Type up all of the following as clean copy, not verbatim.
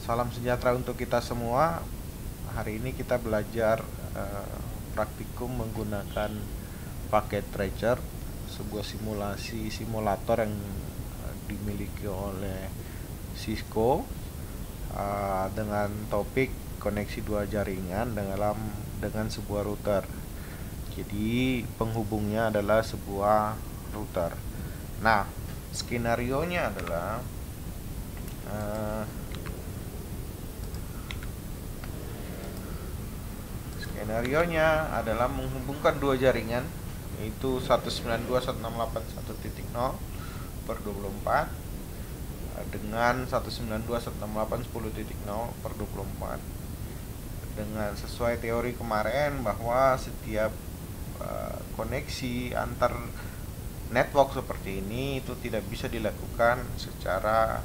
Salam sejahtera untuk kita semua. Hari ini kita belajar praktikum menggunakan paket Tracer, sebuah simulator yang dimiliki oleh Cisco, dengan topik koneksi dua jaringan dengan sebuah router. Jadi penghubungnya adalah sebuah router. Nah, skenarionya adalah menghubungkan dua jaringan, yaitu 192.168.1.0/24 dengan 192.168.10.0/24, dengan sesuai teori kemarin bahwa setiap koneksi antar network seperti ini itu tidak bisa dilakukan secara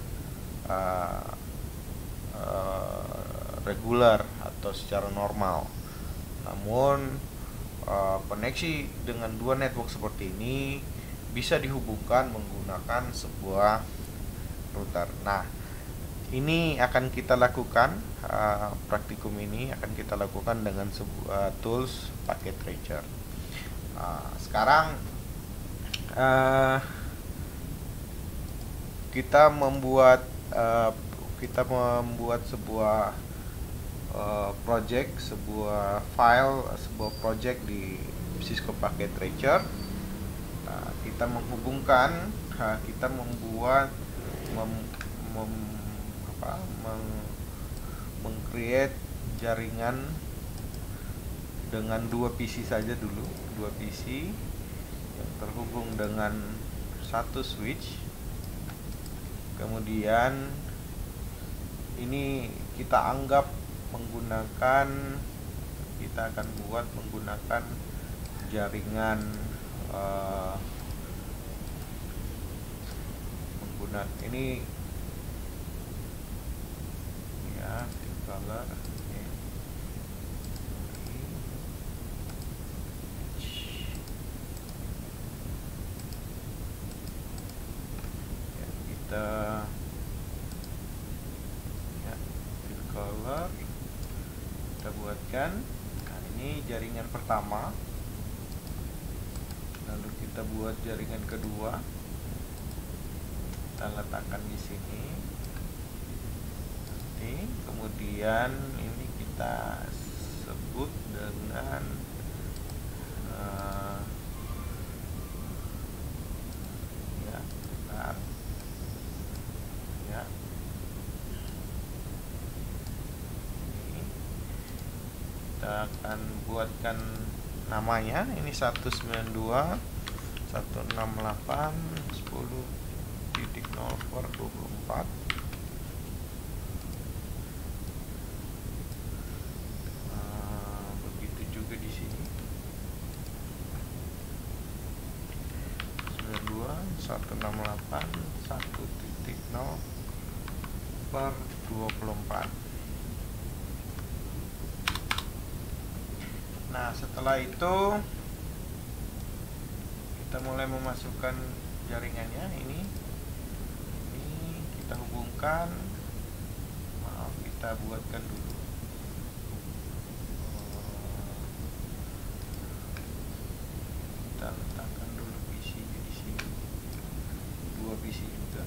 reguler atau secara normal. Namun koneksi dengan dua network seperti ini bisa dihubungkan menggunakan sebuah router. Nah, ini akan kita lakukan, praktikum ini akan kita lakukan dengan sebuah tools paket Tracer. Sekarang kita membuat sebuah project di Cisco Packet Tracer. Kita menghubungkan, meng-create jaringan dengan dua PC saja dulu, dua PC yang terhubung dengan satu switch. Kemudian ini kita anggap kita akan buat menggunakan jaringan ini ya, color kita color kita buatkan. Nah, ini jaringan pertama, lalu kita buat jaringan kedua, kita letakkan di sini. Kemudian ini kita sebut dengan kita akan buatkan namanya, ini 192.168.10.0/24. Begitu juga di sini 192.168.1.0/24. Nah, setelah itu kita mulai memasukkan jaringannya. Ini kita hubungkan. Kita buatkan dulu. Kita letakkan dulu PC-nya di sini. Dua PC juga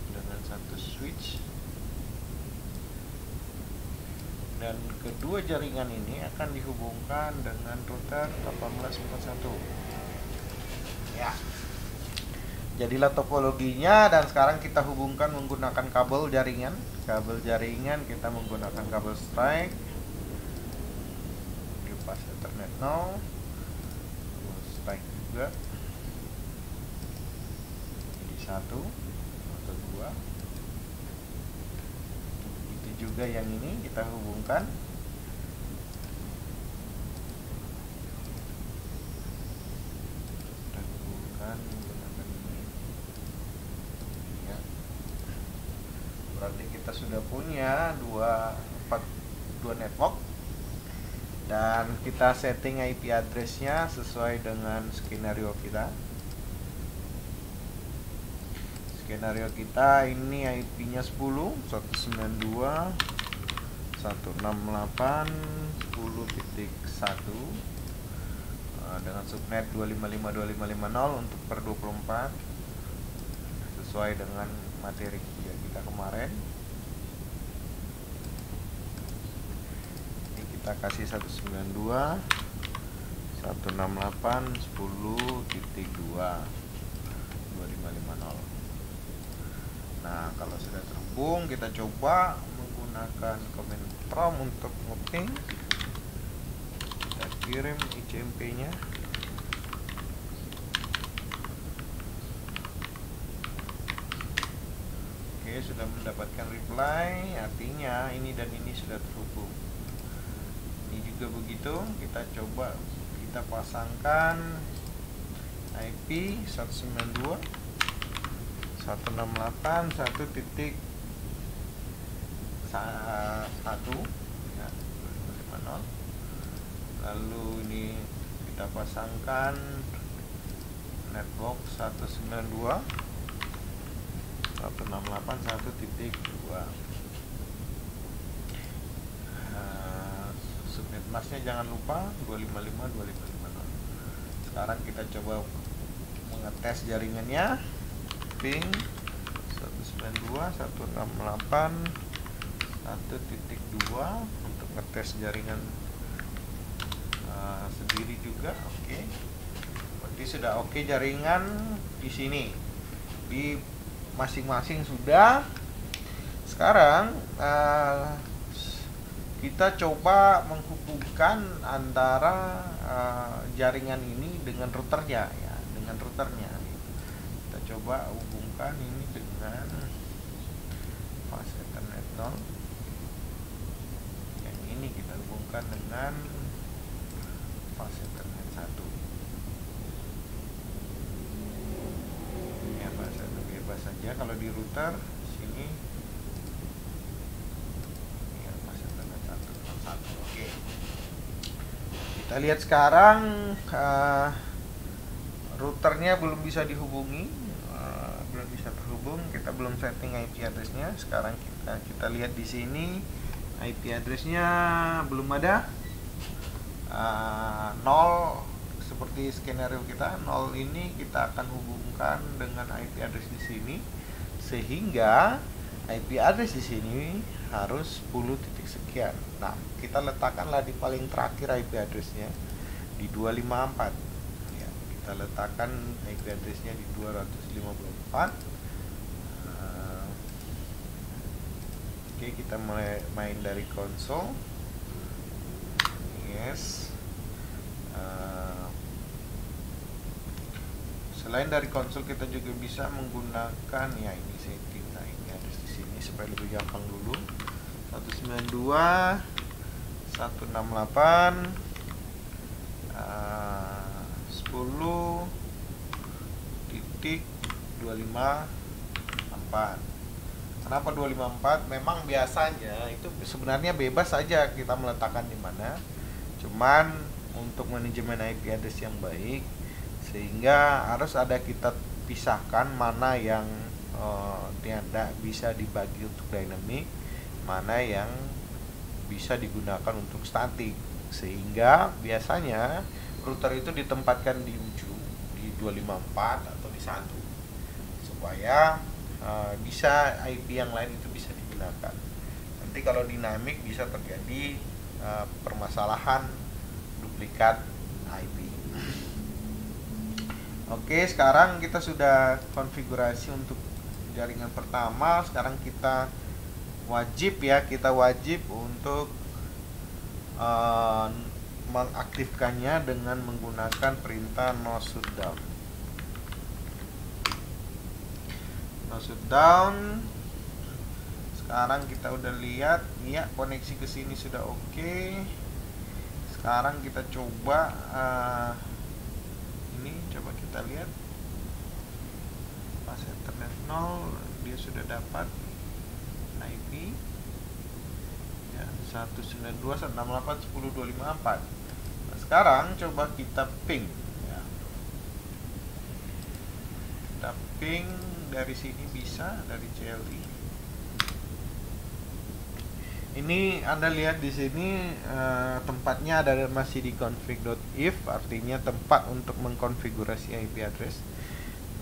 dengan satu switch. Dan kedua jaringan ini akan dihubungkan dengan router 1841. Ya. Jadilah topologinya, dan sekarang kita hubungkan menggunakan kabel jaringan. Kabel jaringan kita menggunakan kabel strike. Di pas Ethernet 0. Kabel strike juga. Jadi 1 atau 2. Juga yang ini kita hubungkan. Menggunakan ini. Ya. Berarti kita sudah punya dua network, dan kita setting IP address-nya sesuai dengan skenario kita. skenario kita ini IP-nya 10 192.168.10.1 dengan subnet 255.2550 untuk per 24 sesuai dengan materi kita kemarin. Ini kita kasih 192.168.10.2 Nah, kalau sudah terhubung, kita coba menggunakan command prompt untuk nge-ping. Kita kirim ICMP-nya. Oke, sudah mendapatkan reply, artinya ini dan ini sudah terhubung. Ini juga begitu, kita coba kita pasangkan IP 192.168.1.1 ya, 250. Lalu ini kita pasangkan network 192.168.1.2. Subnet masknya jangan lupa 255.2550. Sekarang kita coba mengetes jaringannya. Ping 192.168.1.2 untuk ngetes jaringan sendiri juga. Oke. Berarti sudah oke jaringan di sini. Di masing-masing sudah. Sekarang kita coba menghubungkan antara jaringan ini dengan routernya ya, dengan routernya. Kita coba hubungkan ini dengan fast Ethernet 0. Yang ini kita hubungkan dengan fast Ethernet 1. Ya, bebas saja kalau di router sini. Ya, fast Ethernet 1. Oke. Kita lihat sekarang routernya belum bisa dihubungi, belum bisa terhubung. Kita belum setting IP addressnya. Sekarang kita lihat di sini IP addressnya belum ada. 0 seperti skenario kita. 0 ini kita akan hubungkan dengan IP address di sini, sehingga IP address di sini harus 10 titik sekian. Nah, kita letakkanlah di paling terakhir IP addressnya di 254. Kita letakkan IP addressnya di 254. Oke, kita mulai main dari konsol. Yes. Selain dari konsol, kita juga bisa menggunakan ya ini setting. Nah, ini address di sini supaya lebih gampang dulu. 192.168 10.254. Kenapa 254? Memang biasanya itu sebenarnya bebas saja kita meletakkan di mana. Cuman untuk manajemen IP address yang baik, sehingga harus ada kita pisahkan mana yang tidak bisa dibagi untuk dynamic, mana yang bisa digunakan untuk statik. Sehingga biasanya router itu ditempatkan di ujung di 254 atau di 1 supaya bisa IP yang lain itu bisa digunakan. Nanti kalau dinamik bisa terjadi permasalahan duplikat IP. Oke, sekarang kita sudah konfigurasi untuk jaringan pertama. Sekarang kita wajib untuk mengaktifkannya dengan menggunakan perintah no shutdown. No shutdown. Sekarang kita udah lihat, ya koneksi ke sini sudah oke. Sekarang kita coba ini coba kita lihat pas Ethernet 0 dia sudah dapat IP ya 192.168.10.254. Nah, sekarang coba kita ping ya. Kita ping dari sini bisa, dari CLI. Ini Anda lihat di sini tempatnya ada masih di config.if, artinya tempat untuk mengkonfigurasi IP address.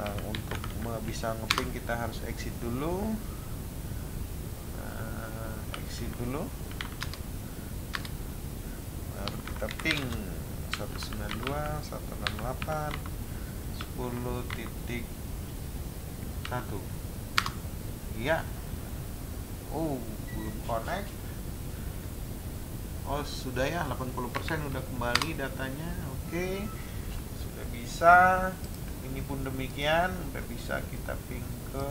Nah, untuk bisa ngeping kita harus exit dulu. Exit dulu. Baru kita ping 192.168.10.1. Iya. Oh, belum connect. Oh, sudah ya, 80% udah kembali datanya. Oke. Sudah bisa. Ini pun demikian, udah bisa kita ping ke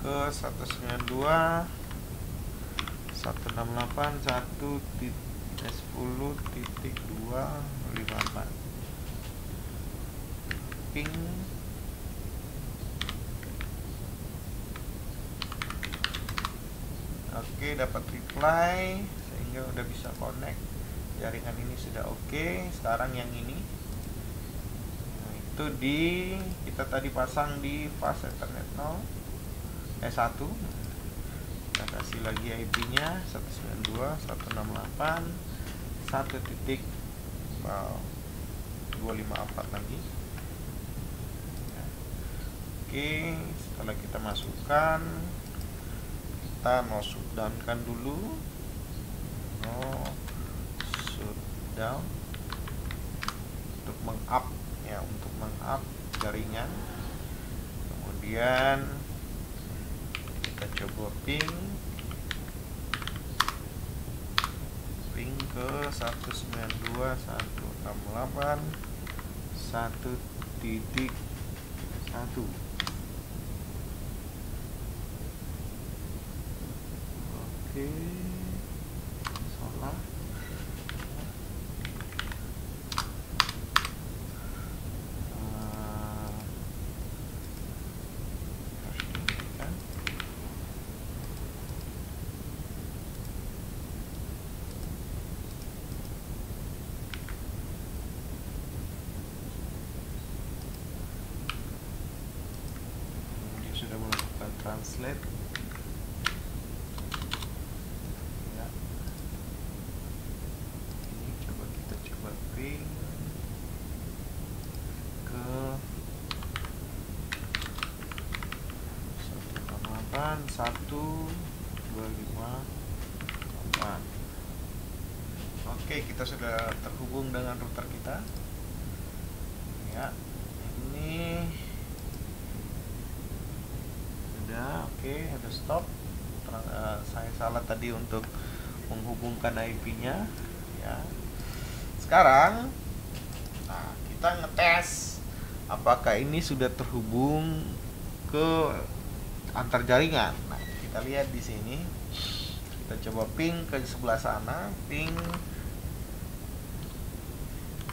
168.1.10.254 ping. Oke, dapat reply sehingga udah bisa connect. Jaringan ini sudah oke. Sekarang yang ini, nah, itu kita tadi pasang di fast ethernet 1. Kita kasih lagi IP-nya 192.168.1.254 lagi. Oke, setelah kita masukkan, kita no shutdown kan dulu, no shutdown untuk mengup ya, untuk mengup jaringan. Kemudian kita coba ping ke 192.168.1.1. Oke, salah. Dia sudah melakukan translate. Satu 254. Oke, kita sudah terhubung dengan router kita. Ya, ini sudah oke, ada stop. Saya salah tadi untuk menghubungkan IP-nya. Ya. Sekarang, nah, kita ngetes apakah ini sudah terhubung ke antar jaringan. Nah, kita lihat di sini. Kita coba ping ke sebelah sana, ping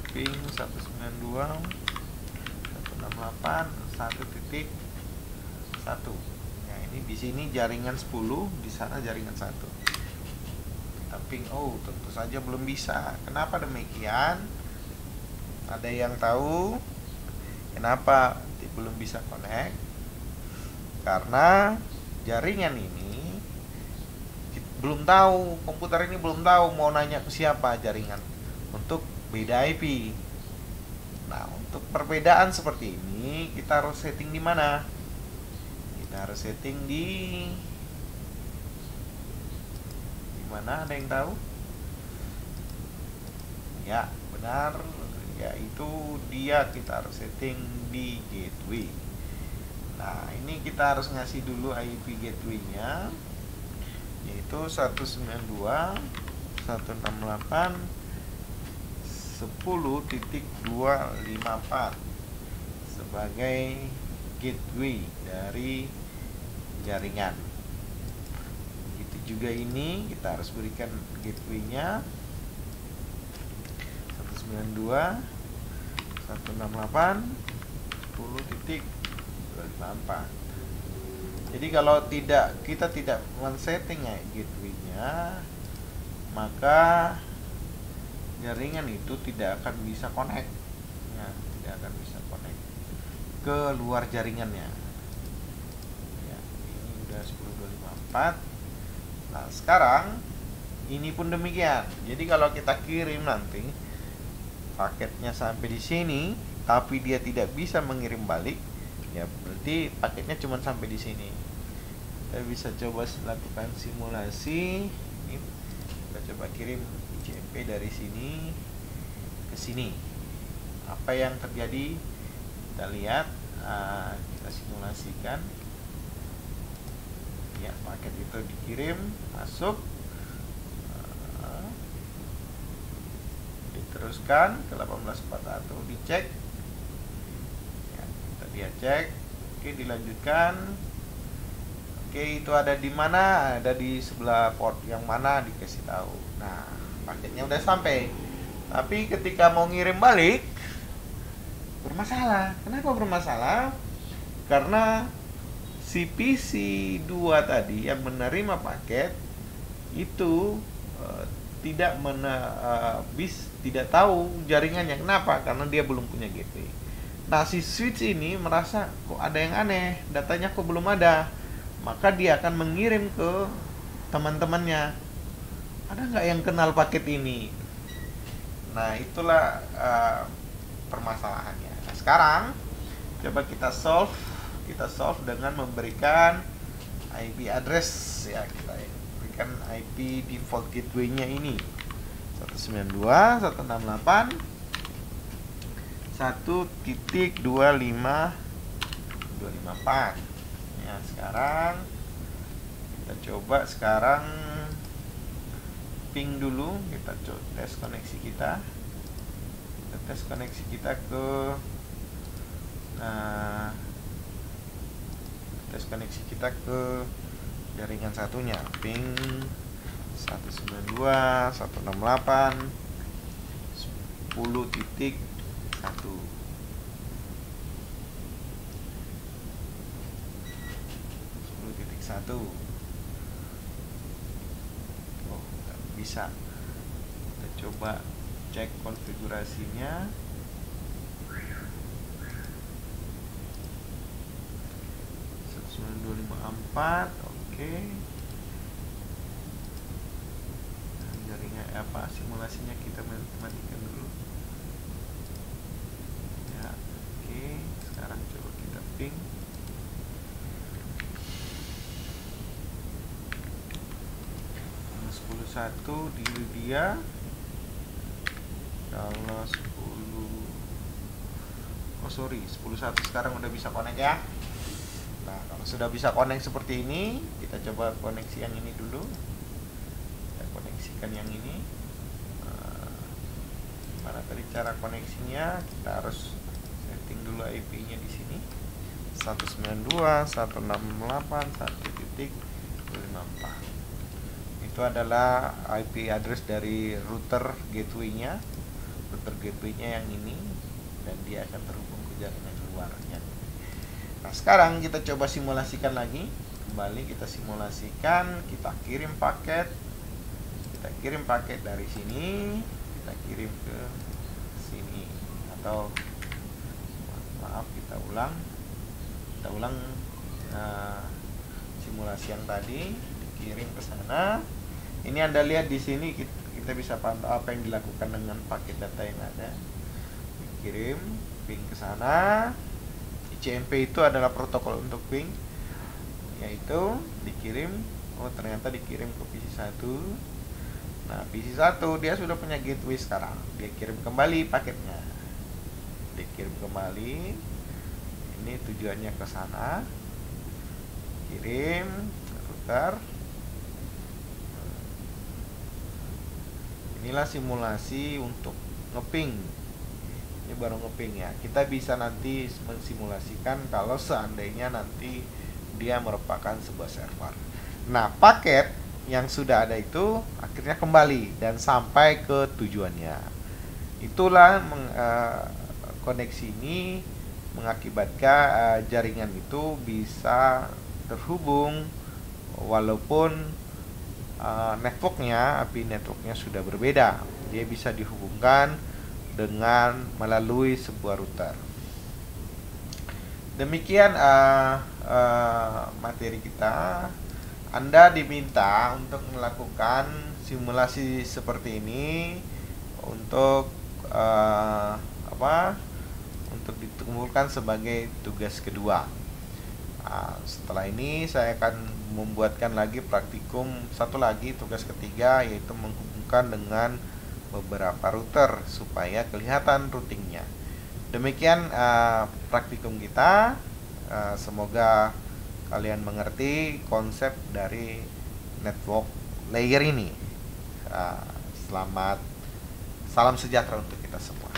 192.168.1.1. Ya, ini di sini jaringan 10, di sana jaringan 1. Kita ping, oh tentu saja belum bisa. Kenapa demikian? Ada yang tahu kenapa belum bisa connect? Karena jaringan ini belum tahu, komputer ini belum tahu mau nanya ke siapa jaringan untuk beda IP. Nah, untuk perbedaan seperti ini kita harus setting di mana? Kita harus setting di mana? Ada yang tahu? Ya, benar, yaitu kita harus setting di gateway. Nah, ini kita harus ngasih dulu IP gateway-nya, yaitu 192.168.10.254 sebagai gateway dari jaringan. Begitu juga ini kita harus berikan gateway-nya 192.168.10.254. Jadi kalau kita tidak men-setting gateway-nya, maka jaringan itu tidak akan bisa connect. Ya, tidak akan bisa connect ke luar jaringannya. 10254. Nah sekarang ini pun demikian. Jadi kalau kita kirim nanti paketnya sampai di sini tapi dia tidak bisa mengirim balik, ya berarti paketnya cuma sampai di sini. Kita bisa coba lakukan simulasi. Ini kita coba kirim ICMP dari sini ke sini. Apa yang terjadi? Kita lihat, kita simulasikan. Ya, paket itu dikirim, masuk, diteruskan ke 1841, dicek. Ya, kita dia cek. Oke, dilanjutkan. Oke, itu ada di mana? Ada di sebelah port yang mana, dikasih tahu. Nah, paketnya udah sampai. Tapi ketika mau ngirim balik bermasalah. Kenapa bermasalah? Karena si PC2 tadi yang menerima paket itu tidak tahu jaringannya. Kenapa? Karena dia belum punya gateway. Nah, si switch ini merasa kok ada yang aneh, datanya kok belum ada. Maka dia akan mengirim ke teman-temannya. Ada nggak yang kenal paket ini? Nah, itulah permasalahannya. Nah, sekarang coba kita solve dengan memberikan IP address, ya. Kita berikan IP default gateway-nya ini 192.168.1.254. Ya, sekarang kita coba ping dulu, kita tes koneksi kita. Kita tes koneksi kita ke jaringan satunya, ping 192.168.10.1. Oh, nggak bisa. Kita coba cek konfigurasinya. 192.168.4. Oke. Jaringan simulasinya kita matikan dulu. Ya, oke. Sekarang coba kita ping. Satu di dia. Kalau 10.1 sekarang udah bisa connect ya. Nah, kalau sudah bisa connect seperti ini, kita coba koneksi yang ini dulu. Kita koneksikan yang ini. Mana tadi cara koneksinya? Kita harus setting dulu IP-nya di sini. 192.168.1.254. Itu adalah IP address dari router gateway-nya yang ini, dan dia akan terhubung ke jaringan luar. Nah, sekarang kita coba simulasikan lagi. Kembali kita simulasikan, kita kirim paket dari sini, kita kirim ke sini, atau maaf, kita ulang simulasi yang tadi, dikirim ke sana. Ini Anda lihat di sini, kita bisa pantau apa yang dilakukan dengan paket data yang ada. Dikirim ping ke sana. ICMP itu adalah protokol untuk ping, yaitu dikirim. Oh, ternyata dikirim ke PC1. Nah, PC1 dia sudah punya gateway sekarang. Dia kirim kembali paketnya. Dikirim kembali. Ini tujuannya ke sana. Kirim router. Inilah simulasi untuk ngeping. Ini baru ngeping ya. Kita bisa nanti mensimulasikan kalau seandainya nanti dia merupakan sebuah server. Nah, paket yang sudah ada itu akhirnya kembali dan sampai ke tujuannya. Itulah koneksi ini mengakibatkan jaringan itu bisa terhubung walaupun IP networknya sudah berbeda. Dia bisa dihubungkan dengan melalui sebuah router. Demikian materi kita. Anda diminta untuk melakukan simulasi seperti ini untuk untuk dikumpulkan sebagai tugas kedua. Setelah ini saya akan membuatkan lagi praktikum satu lagi, tugas ketiga, yaitu menghubungkan dengan beberapa router supaya kelihatan routingnya. Demikian praktikum kita. Semoga kalian mengerti konsep dari network layer ini. Salam sejahtera untuk kita semua.